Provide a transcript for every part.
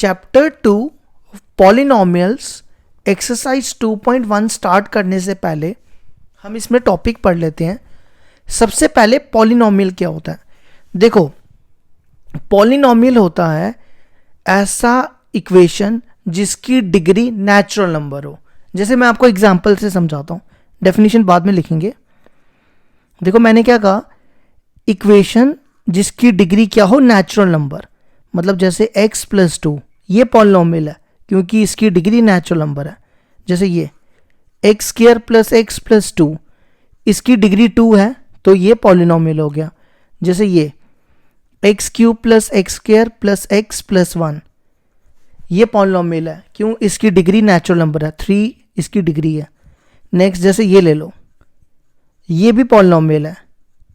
Chapter 2 polynomials exercise 2.1 start करने से पहले हम इसमें टॉपिक पढ़ लेते हैं। सबसे पहले पॉलिनोमियल क्या होता है? देखो, पॉलिनोमियल होता है ऐसा इक्वेशन जिसकी डिग्री नेचुरल नंबर हो। जैसे मैं आपको एग्जांपल से समझाता हूँ, डेफिनेशन बाद में लिखेंगे। देखो मैंने क्या कहा, इक्वेशन जिसकी डिग्री क्या हो, नेचुरल नंबर। मतलब जैसे x + 2 ये पॉलिनोमियल है क्योंकि इसकी डिग्री नेचुरल नंबर है। जैसे ये x² + x + 2 इसकी डिग्री 2 है तो ये पॉलिनोमियल हो गया। जैसे ये x³ + x² + x + 1 ये पॉलिनोमियल है, क्यों? इसकी डिग्री नेचुरल नंबर है, 3 इसकी डिग्री है। नेक्स्ट जैसे ये ले लो, ये भी पॉलिनोमियल है,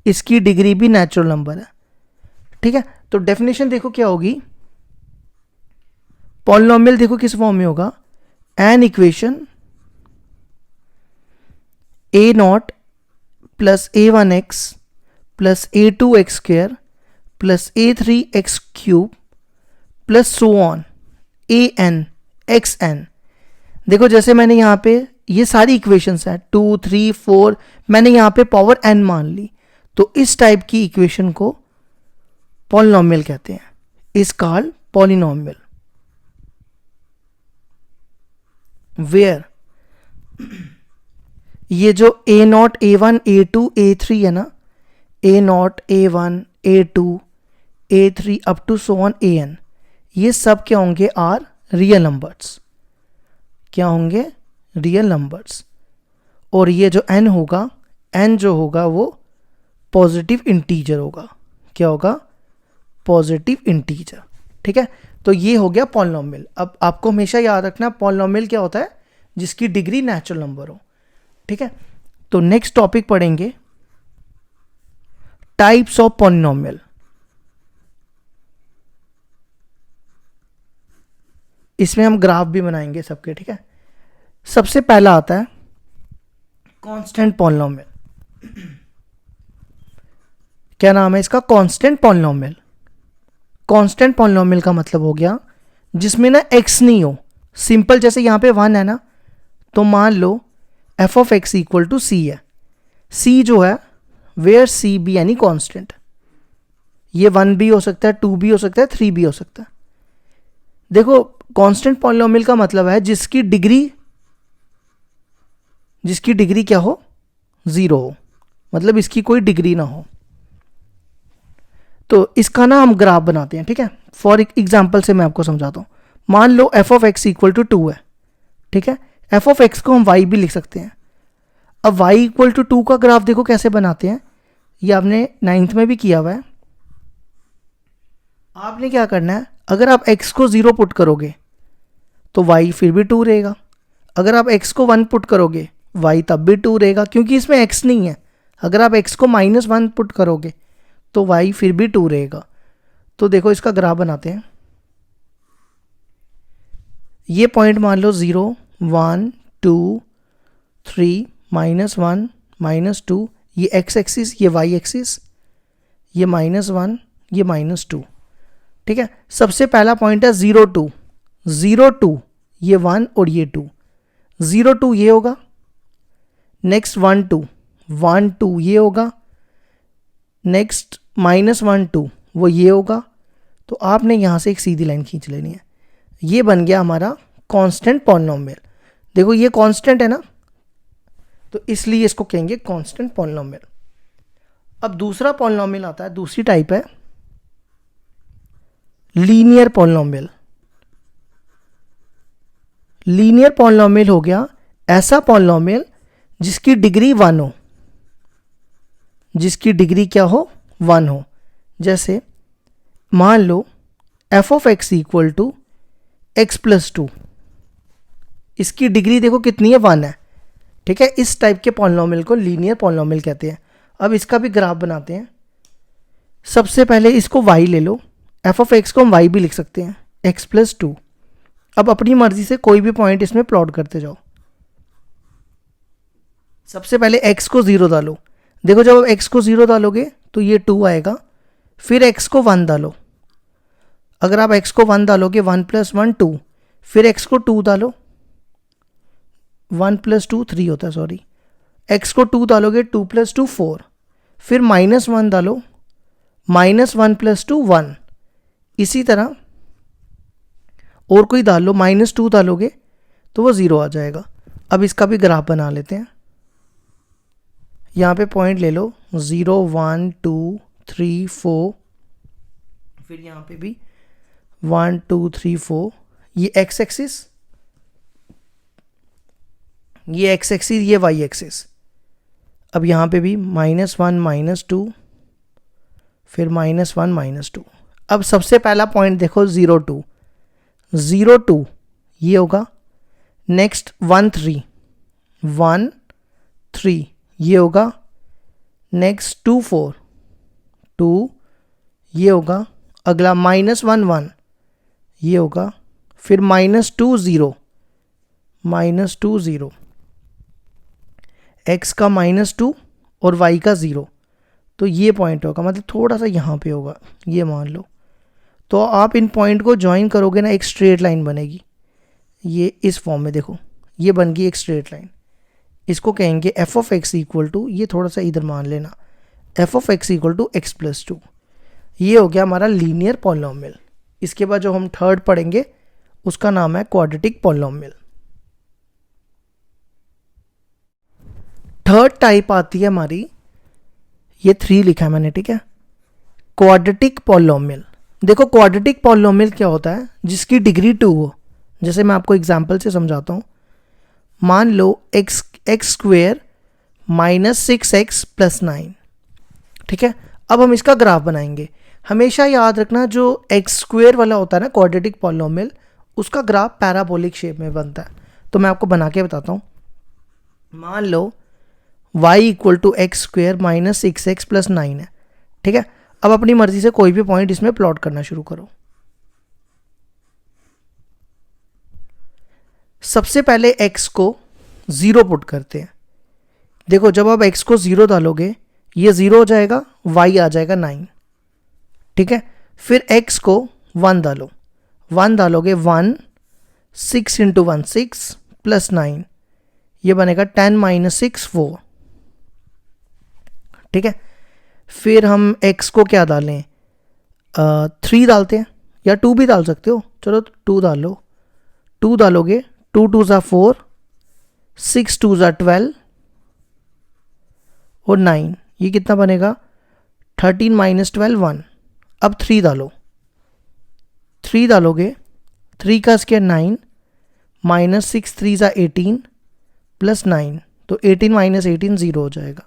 इसकी डिग्री भी नेचुरल नंबर है। ठीक है, तो डेफिनेशन देखो क्या होगी। पॉलिनोमियल देखो किस फॉर्म में होगा, an equation a0 + a1x + a2x² + a3x³ + so on an xn। देखो जैसे मैंने यहाँ पे ये सारी इक्वेशंस हैं 2, 3, 4, मैंने यहाँ पे पावर n मान ली, तो इस टाइप की इक्वेशन को पॉलिनोमियल कहते हैं, इज कॉल्ड पॉलिनोमियल। वेयर ये जो a0, a1, a2, a3 है ना, a0, a1, a2, a3 up to so on an, ये सब क्या होंगे? Are real numbers. क्या होंगे? Real numbers. और ये जो n होगा, n जो होगा वो पॉजिटिव इंटीजर होगा। क्या होगा? Positive integer. ठीक है, तो ये हो गया पॉलिनोमियल। अब आपको हमेशा याद रखना, पॉलिनोमियल क्या होता है? जिसकी डिग्री नेचुरल नंबर हो। ठीक है, तो नेक्स्ट टॉपिक पढ़ेंगे टाइप्स ऑफ पॉलिनोमियल। इसमें हम ग्राफ भी बनाएंगे सबके। ठीक है, सबसे पहला आता है कांस्टेंट पॉलिनोमियल। क्या नाम है इसका? Constant polynomial. कांस्टेंट पॉलिनोमियल का मतलब हो गया जिसमें ना x नहीं हो। सिंपल, जैसे यहां पे 1 है ना, तो मान लो f(x) = c है। c जो है वेयर c भी यानी कांस्टेंट। ये 1 भी हो सकता है, 2 भी हो सकता है, 3 भी हो सकता है। देखो कांस्टेंट पॉलिनोमियल का मतलब है जिसकी डिग्री क्या हो? 0 हो, मतलब इसकी कोई डिग्री ना हो। तो इसका ना हम ग्राफ बनाते हैं। ठीक है, फॉर एग्जांपल से मैं आपको समझाता हूं। मान लो f(x) = 2 है। ठीक है, f(x) को हम y भी लिख सकते हैं। अब y = 2 का ग्राफ देखो कैसे बनाते हैं, ये आपने 9th में भी किया हुआ है। आपने क्या करना है, अगर आप x को 0 पुट करोगे तो y फिर भी 2 रहेगा। अगर आप x को 1 पुट करोगे y तब भी 2 रहेगा, क्योंकि इसमें x नहीं है। अगर आप x को -1 पुट करोगे तो y फिर भी 2 रहेगा। तो देखो इसका ग्राफ बनाते हैं। ये पॉइंट मान लो 0, 1, 2, 3, -1, -2, ये x एक्सिस, ये y एक्सिस, ये -1, ये -2। ठीक है, सबसे पहला पॉइंट है 0, 2, 0, 2, ये 1 और ये 2, 0, 2 ये होगा। नेक्स्ट 1, 2, 1, 2 ये होगा। नेक्स्ट -1, 2 वो ये होगा। तो आपने यहाँ से एक सीधी लाइन खींच लेनी है। ये बन गया हमारा कांस्टेंट पॉलिनोमियल। देखो ये कांस्टेंट है ना, तो इसलिए इसको कहेंगे कांस्टेंट पॉलिनोमियल। अब दूसरा पॉलिनोमियल आता है, दूसरी टाइप है लीनियर पॉलिनोमियल। लीनियर पॉलिनोमियल हो गया ऐसा पॉलिनोमियल जिसकी डिग्री 1 हो। जिसकी डिग्री क्या हो? 1 हो। जैसे मान लो f(x) = x + 2, इसकी डिग्री देखो कितनी है? 1 है। ठीक है, इस टाइप के पॉलिनोमियल को लीनियर पॉलिनोमियल कहते हैं। अब इसका भी ग्राफ बनाते हैं। सबसे पहले इसको y ले लो, f(x) को हम y भी लिख सकते हैं, x + 2। अब अपनी मर्जी से कोई भी पॉइंट इसमें प्लॉट करते जाओ। सबसे पहले x को 0 डालो। देखो जब आप x को 0 डालोगे तो ये 2 आएगा, फिर x को 1 डालो। अगर आप x को 1 डालोगे 1 + 1 2, फिर x को 2 डालो, 1 + 2 3 होता है, सॉरी, x को 2 डालोगे 2 + 2 4, फिर -1 डालो, -1 + 2 1, इसी तरह और कोई डाल लो, -2 डालोगे तो वो 0 आ जाएगा। अब इसका भी ग्राफ बना लेते हैं। यहाँ पे पॉइंट ले लो 0 1 2 3 4, फिर यहाँ पे भी 1 2 3 4, ये x एक्सिस, ये x एक्सिस, ये y एक्सिस। अब यहाँ पे भी -1 -2, फिर -1 -2। अब सबसे पहला पॉइंट देखो 0 2, 0 2 ये होगा, नेक्स्ट 1 3, 1 3 ये होगा, नेक्स्ट 2 4 2 ये होगा, अगला -1 1 ये होगा, फिर -2 0, -2 0, x का -2 और y का 0, तो ये पॉइंट होगा, मतलब थोड़ा सा यहाँ पे होगा, ये मान लो। तो आप इन पॉइंट को ज्वाइन करोगे ना, एक स्ट्रेट लाइन बनेगी, ये इस फॉर्म में देखो, ये बन गई एक स्ट्रेट लाइन। इसको कहेंगे f(x) इक्वल टू, ये थोड़ा सा इधर मान लेना, f(x) इक्वल टू x + 2। ये हो गया हमारा लीनियर पॉलिनॉमियल। इसके बाद जो हम थर्ड पढ़ेंगे उसका नाम है क्वाड्रेटिक पॉलिनॉमियल। थर्ड टाइप आती है हमारी, ये 3 लिखा है मैंने, ठीक है, क्वाड्रेटिक पॉलिनॉमियल। देखो क्वाड्रेटिक पॉलिनॉमियल क्या होता है, जिसकी डिग्री 2 हो। जैसे मैं आपको एग्जांपल से समझाता हूँ। मान लो x² - 6x + 9, ठीक है। अब हम इसका ग्राफ बनाएंगे। हमेशा याद रखना, जो x² वाला होता है ना क्वाड्रेटिक पॉलिनॉमियल, उसका ग्राफ पैराबोलिक शेप में बनता है। तो मैं आपको बना के बताता हूँ। मान लो y = x² - 6x + 9 है, ठीक है। अब अपनी मर्जी से कोई भी पॉइंट इसमें प्लॉट करना शुरू करो। सबसे पहले x को 0 पुट करते हैं। देखो जब आप x को 0 डालोगे, ये 0 हो जाएगा, y आ जाएगा 9, ठीक है। फिर x को 1 डालो, 1 डालोगे 1, 6 × 1 6 + 9, ये बनेगा 10 - 6 4, ठीक है। फिर हम x को क्या डालें, 3 डालते हैं, या 2 भी डाल सकते हो, चलो 2 डालो। 2 डालोगे, 2 2 = 4, 6 2 = 12 और 9, ये कितना बनेगा 13 - 12 1। अब 3 डालो, 3 डालोगे, 3 का स्क्वायर 9, -6 3 = 18 + 9, तो 18 - 18 0 हो जाएगा,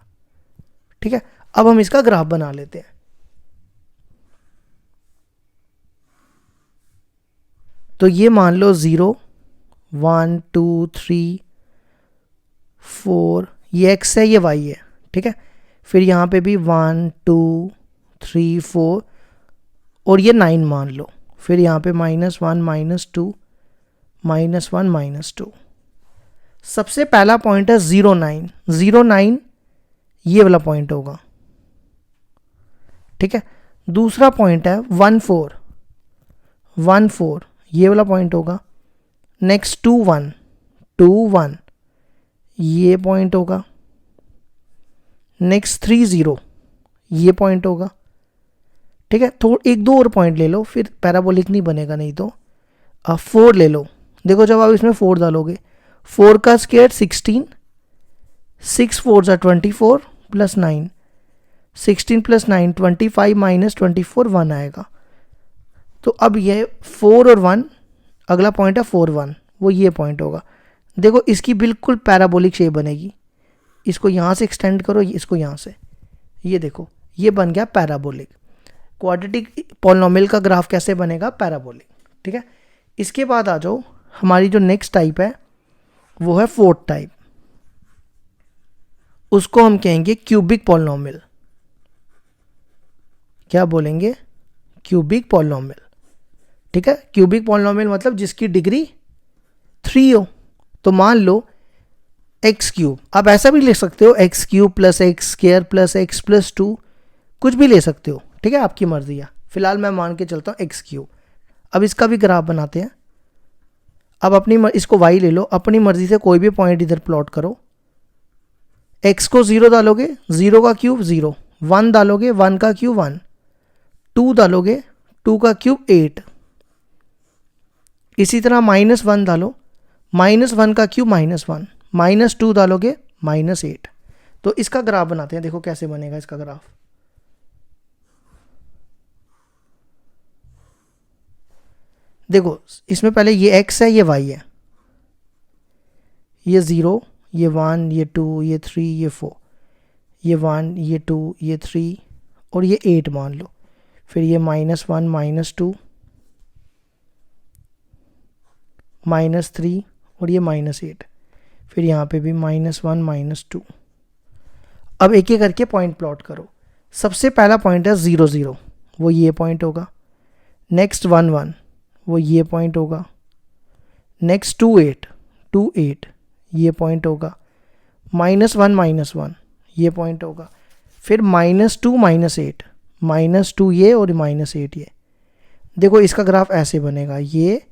ठीक है। अब हम इसका ग्राफ बना लेते हैं। तो ये मान लो 0 1 2 3 4, ये x है, ये y है, ठीक है। फिर यहाँ पे भी 1 2 3 4 और ये 9 मान लो। फिर यहाँ पे -1 -2 -1 -2। सबसे पहला पॉइंट है 0 9, 0 9 ये वाला पॉइंट होगा, ठीक है। दूसरा पॉइंट है 1 4, 1 4 ये वाला पॉइंट होगा। नेक्स्ट 2 1, 2 1 ये पॉइंट होगा। नेक्स्ट 3 0 ये पॉइंट होगा, ठीक है। तो एक दो और पॉइंट ले लो, फिर पैराबोलिक नहीं बनेगा, नहीं तो। अब 4 ले लो। देखो जब आप इसमें 4 डालोगे, 4 का स्क्वायर 16, 6 4 = 24 + 9, 16 + 9 25 - 24 1 आएगा। तो अब ये 4 और 1, अगला पॉइंट है 4 1, वो ये पॉइंट होगा। देखो इसकी बिल्कुल पैराबोलिक शेप बनेगी। इसको यहाँ से एक्सटेंड करो, इसको यहाँ से, ये देखो ये बन गया पैराबोलिक। क्वाड्रेटिक पॉलिनॉमियल का ग्राफ कैसे बनेगा, पैराबोलिक, ठीक है। इसके बाद आ जाओ, हमारी जो नेक्स्ट टाइप है वो है फोर्थ टाइप। उसको हम कहेंगे क्यूबिक पॉलिनॉमियल। क्या बोलेंगे, क्यूबिक पॉलिनॉमियल, ठीक है। क्यूबिक पॉलिनॉमियल मतलब जिसकी डिग्री 3 हो। तो मान लो x3, आप ऐसा भी ले सकते हो x3 + x² + x + 2, कुछ भी ले सकते हो, ठीक है, आपकी मर्जी है। फिलहाल मैं मान के चलता हूँ x3, अब इसका भी ग्राफ बनाते हैं। अब इसको y ले लो, अपनी मर्जी से कोई भी पॉइंट इधर प्लॉट करो। x को 0 डालोगे, 0 का क्यूब 0, 1 डालोगे, 1 का क्यूब 1, 2 डालोगे, 2 का क्यूब 8, इसी तरह -1 डालो, -1 का क्यूब -1, -2 डालोगे -8। तो इसका ग्राफ बनाते हैं, देखो कैसे बनेगा इसका ग्राफ। देखो इसमें पहले ये x है, ये y है, ये 0, ये 1, ये 2, ये 3, ये 4, ये 1, ये 2, ये 3 और ये 8 मान लो। फिर ये -1, -2, -3 और ये -8, फिर यहाँ पे भी -1, -2। अब एक एक करके पॉइंट प्लॉट करो। सबसे पहला पॉइंट है 0, 0, वो ये पॉइंट होगा। नेक्स्ट 1, 1, वो ये पॉइंट होगा। नेक्स्ट 2, 8, 2, 8, ये पॉइंट होगा। -1, -1, ये पॉइंट होगा। फिर -2, -8, -2 ये और -8 ये। देखो इसका ग्राफ ऐसे बनेगा, ये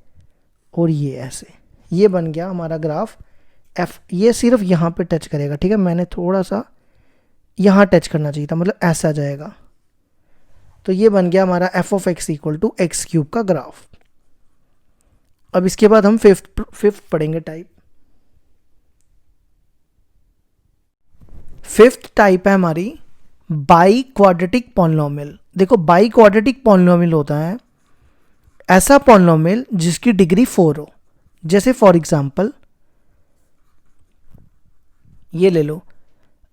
और ये ऐसे, ये बन गया हमारा ग्राफ f। ये सिर्फ यहाँ पे टच करेगा, ठीक है, मैंने थोड़ा सा यहाँ टच करना चाहिए था, मतलब ऐसा जाएगा। तो ये बन गया हमारा f(x) = x³ का ग्राफ। अब इसके बाद हम फिफ्थ पढ़ेंगे टाइप। फिफ्थ टाइप है हमारी बाई क्वाड्रेटिक पॉलिनोमियल। देखो बाई क्वाड्रेटिक पॉलिनोमियल होता है ऐसा पॉलिनोमियल जिसकी डिग्री 4 हो। जैसे फॉर एग्जांपल ये ले लो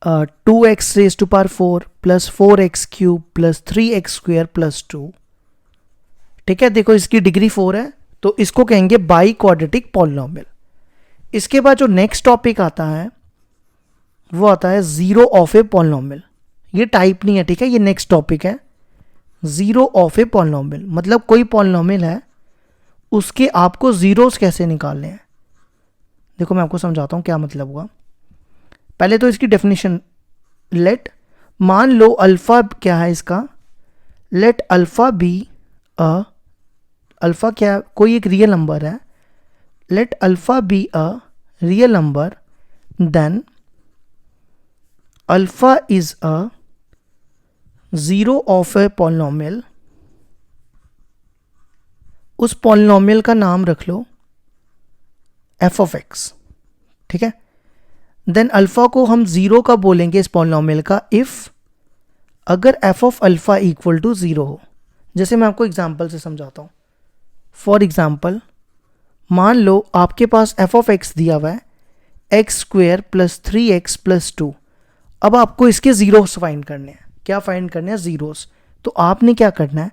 2x⁴ + 4x³ + 3x² + 2। ठीक है, देखो इसकी डिग्री 4 है तो इसको कहेंगे बाई क्वाड्रेटिक पॉलिनोमियल। इसके बाद जो नेक्स्ट टॉपिक आता है वो आता है जीरो ऑफ ए पॉलिनोमियल। ये टाइप नहीं है, ठीक है, ये नेक्स्ट टॉपिक है। जीरो ऑफ ए पॉलिनोमियल मतलब कोई पॉलिनोमियल है उसके आपको जीरोस कैसे निकालने हैं। देखो मैं आपको समझाता हूँ क्या मतलब हुआ। पहले तो इसकी डेफिनेशन लेट, मान लो अल्फा क्या है इसका, let alpha be a, alpha क्या, कोई एक रियल नंबर है, let alpha be a real number, then alpha is a zero of a polynomial. उस पॉलिनोमियल का नाम रख लो f(x), ठीक है। देन अल्फा को हम जीरो का बोलेंगे इस पॉलिनोमियल का इफ अगर f(α) = 0 हो। जैसे मैं आपको एग्जांपल से समझाता हूँ। फॉर एग्जांपल मान लो आपके पास f(x) दिया हुआ है x² + 3x + 2। अब आपको इसके जीरोस फाइंड करने हैं। क्या फाइंड करने हैं? जीरोस। तो आपने क्या करना है,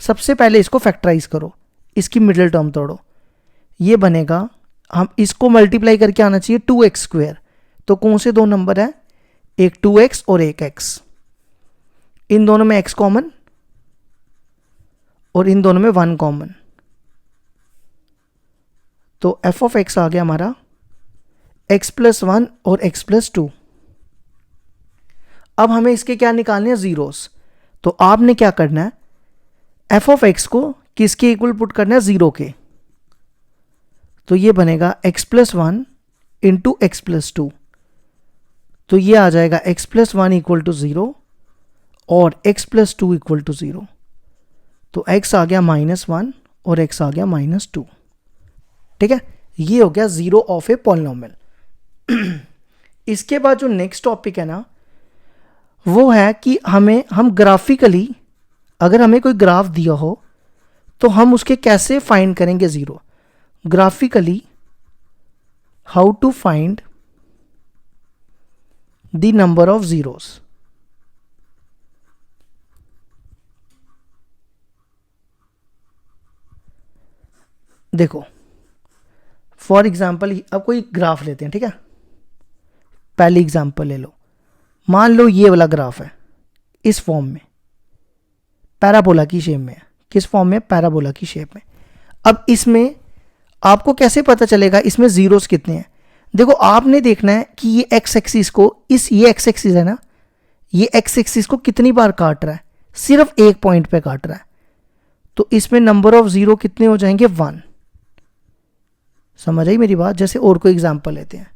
सबसे पहले इसको फैक्टराइज करो, इसकी मिडिल टर्म तोड़ो, ये बनेगा, हम इसको मल्टीप्लाई करके आना चाहिए 2x²। तो कौन से दो नंबर है, एक 2x और एक x, इन दोनों में x कॉमन और इन दोनों में 1 कॉमन। तो f(x) आ गया हमारा x + 1 और x + 2। अब हमें इसके क्या निकालने हैं, जीरोस। तो आपने क्या करना है, f(x) को किसके इक्वल पुट करना है, 0 के। तो ये बनेगा x + 1 × x + 2। तो ये आ जाएगा x + 1 = 0 और x + 2 = 0। तो x आ गया -1 और x आ गया -2। ठीक है, ये हो गया जीरो ऑफ ए पॉलिनोमियल। इसके बाद जो नेक्स्ट टॉपिक है ना, वो है कि हम ग्राफिकली, अगर हमें कोई ग्राफ दिया हो तो हम उसके कैसे फाइंड करेंगे zero. Graphically how to find the number of zeros. देखो फॉर एग्जाम्पल अब कोई ग्राफ लेते हैं, ठीक है। पहली एग्जाम्पल ले लो, मान लो ये वाला ग्राफ है इस फॉर्म में, पैराबोला की शेप में है। किस फॉर्म में? पैराबोला की शेप में। अब इसमें आपको कैसे पता चलेगा इसमें जीरोस कितने हैं? देखो आपने देखना है कि ये एक्स एक्सिस को, ये एक्स एक्सिस है ना, ये एक्स एक्सिस को कितनी बार काट रहा है, सिर्फ एक पॉइंट पे काट रहा है। तो इसमें नंबर ऑफ ज़ीरो कितने हो जाएंगे 1। समझ आई मेरी बात। जैसे और कोई एग्जांपल लेते हैं,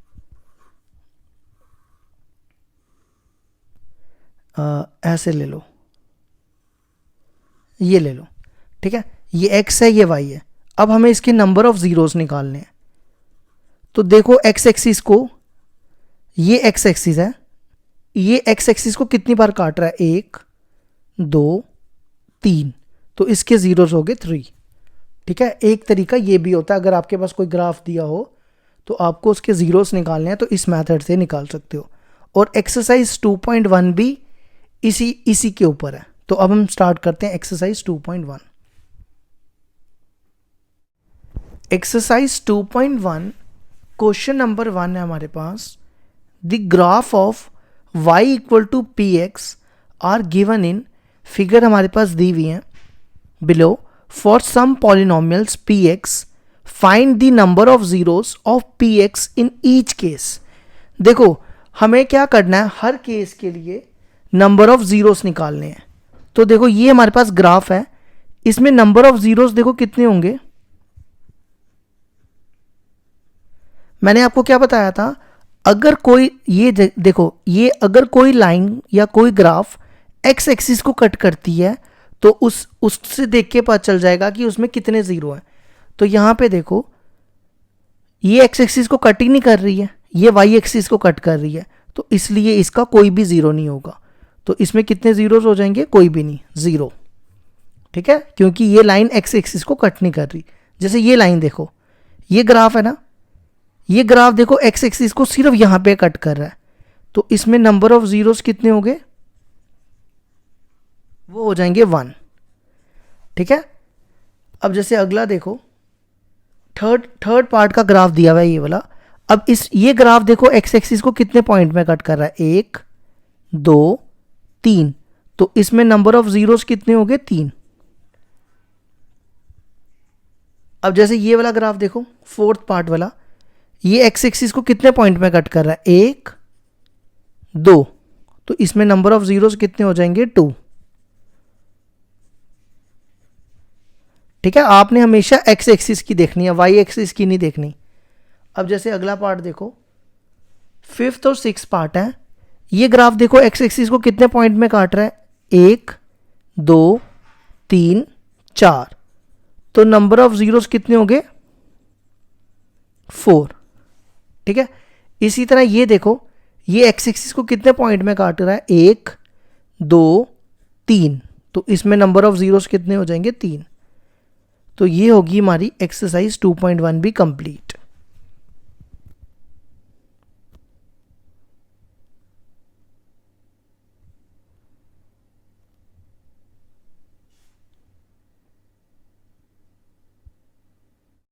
ऐसे ले लो, ये ले लो, ठीक है, ये x है, ये y है। अब हमें इसके नंबर ऑफ ज़ीरोस निकालने हैं। तो देखो x एक्सिस को, ये x एक्सिस है, ये x एक्सिस को कितनी बार काट रहा है, 1 2 3, तो इसके ज़ीरोस हो गए 3। ठीक है, एक तरीका ये भी होता है, अगर आपके पास कोई ग्राफ दिया हो तो आपको उसके ज़ीरोस निकालने हैं तो इस मेथड से निकाल सकते हो। और एक्सरसाइज 2.1 भी इसी के ऊपर है। तो अब हम स्टार्ट करते हैं एक्सरसाइज 2.1। एक्सरसाइज 2.1 क्वेश्चन नंबर 1 है हमारे पास। The graph of y equal to P x are given in, figure हमारे पास दी हुई है below. For some polynomials P x find the number of zeros of P x in each case. देखो हमें क्या करना है, हर केस के लिए नंबर ऑफ जीरोस निकालने हैं। तो देखो ये हमारे पास ग्राफ है, इसमें नंबर ऑफ जीरोस देखो कितने होंगे। मैंने आपको क्या बताया था, अगर कोई ये देखो, ये अगर कोई लाइन या कोई ग्राफ एक्स एक्सिस को कट करती है तो उससे देख के पता चल जाएगा कि उसमें कितने जीरो हैं। तो यहां पे देखो ये एक्स एक्सिस को कट ही नहीं कर रही है, ये वाई एक्सिस को कट कर रही है, तो इसलिए इसका कोई भी जीरो नहीं होगा। तो इसमें कितने जीरोस हो जाएंगे, कोई भी नहीं, जीरो। ठीक है, क्योंकि ये लाइन एक्स एक्सिस को कट नहीं कर रही। जैसे ये लाइन देखो, ये ग्राफ है ना, ये ग्राफ देखो एक्स एक्सिस को सिर्फ यहां पे कट कर रहा है, तो इसमें नंबर ऑफ जीरोस कितने हो गए, वो हो जाएंगे 1। ठीक है, अब जैसे अगला देखो, थर्ड पार्ट का ग्राफ दिया हुआ है ये वाला। अब ये ग्राफ देखो एक्स एक्सिस को कितने पॉइंट में कट कर रहा है, 1 2 3, तो इसमें नंबर ऑफ जीरोस कितने हो गए, 3। अब जैसे ये वाला ग्राफ देखो, फोर्थ पार्ट वाला, ये एक्स एक्सिस को कितने पॉइंट में कट कर रहा है, 1 2, तो इसमें नंबर ऑफ जीरोस कितने हो जाएंगे, 2। ठीक है, आपने हमेशा एक्स एक्सिस की देखनी है, वाई एक्सिस की नहीं देखनी। अब जैसे अगला पार्ट देखो, फिफ्थ और सिक्स पार्ट है। ये ग्राफ देखो एक्स एक्सिस को कितने पॉइंट में काट रहा है, 1 2 3 4, तो नंबर ऑफ जीरोस कितने हो गए, 4। ठीक है, इसी तरह ये देखो, ये एक्स एक्सिस को कितने पॉइंट में काट रहा है, 1 2 3, तो इसमें नंबर ऑफ जीरोस कितने हो जाएंगे, 3। तो ये होगी हमारी एक्सरसाइज 2.1 भी कंप्लीट।